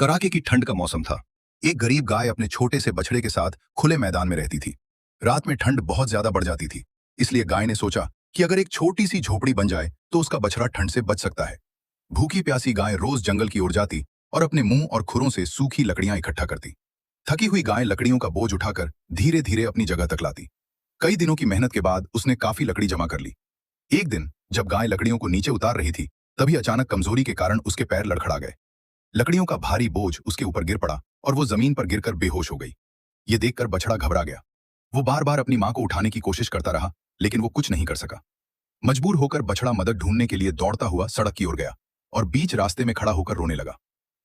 कड़ाके की ठंड का मौसम था। एक गरीब गाय अपने छोटे से बछड़े के साथ खुले मैदान में रहती थी। रात में ठंड बहुत ज्यादा बढ़ जाती थी, इसलिए गाय ने सोचा कि अगर एक छोटी सी झोपड़ी बन जाए तो उसका बछड़ा ठंड से बच सकता है। भूखी प्यासी गाय रोज जंगल की ओर जाती और अपने मुंह और खुरों से सूखी लकड़ियां इकट्ठा करती। थकी हुई गाय लकड़ियों का बोझ उठाकर धीरे धीरे अपनी जगह तक लाती। कई दिनों की मेहनत के बाद उसने काफी लकड़ी जमा कर ली। एक दिन जब गाय लकड़ियों को नीचे उतार रही थी, तभी अचानक कमजोरी के कारण उसके पैर लड़खड़ा गए। लकड़ियों का भारी बोझ उसके ऊपर गिर पड़ा और वो जमीन पर गिरकर बेहोश हो गई। ये देखकर बछड़ा घबरा गया। वो बार बार अपनी मां को उठाने की कोशिश करता रहा, लेकिन वो कुछ नहीं कर सका। मजबूर होकर बछड़ा मदद ढूंढने के लिए दौड़ता हुआ सड़क की ओर गया और बीच रास्ते में खड़ा होकर रोने लगा।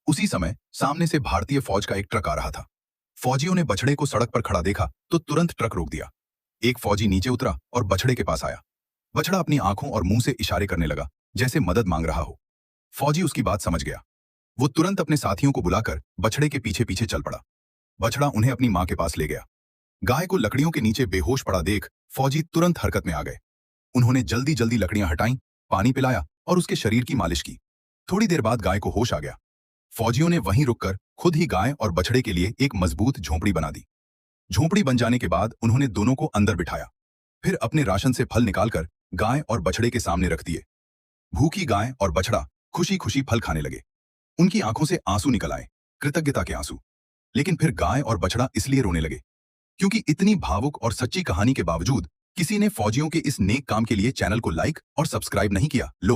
उसी समय सामने से भारतीय फौज का एक ट्रक आ रहा था। फौजियों ने बछड़े को सड़क पर खड़ा देखा तो तुरंत ट्रक रोक दिया। एक फौजी नीचे उतरा और बछड़े के पास आया। बछड़ा अपनी आंखों और मुंह से इशारे करने लगा, जैसे मदद मांग रहा हो। फौजी उसकी बात समझ गया। वो तुरंत अपने साथियों को बुलाकर बछड़े के पीछे पीछे चल पड़ा। बछड़ा उन्हें अपनी मां के पास ले गया। गाय को लकड़ियों के नीचे बेहोश पड़ा देख फौजी तुरंत हरकत में आ गए। उन्होंने जल्दी जल्दी लकड़ियां हटाईं, पानी पिलाया और उसके शरीर की मालिश की। थोड़ी देर बाद गाय को होश आ गया। फौजियों ने वहीं रुककर खुद ही गाय और बछड़े के लिए एक मजबूत झोंपड़ी बना दी। झोंपड़ी बन जाने के बाद उन्होंने दोनों को अंदर बिठाया। फिर अपने राशन से फल निकालकर गाय और बछड़े के सामने रख दिए। भूखी गाय और बछड़ा खुशी खुशी फल खाने लगे। उनकी आंखों से आंसू निकल आए, कृतज्ञता के आंसू। लेकिन फिर गाय और बछड़ा इसलिए रोने लगे क्योंकि इतनी भावुक और सच्ची कहानी के बावजूद किसी ने फौजियों के इस नेक काम के लिए चैनल को लाइक और सब्सक्राइब नहीं किया। लो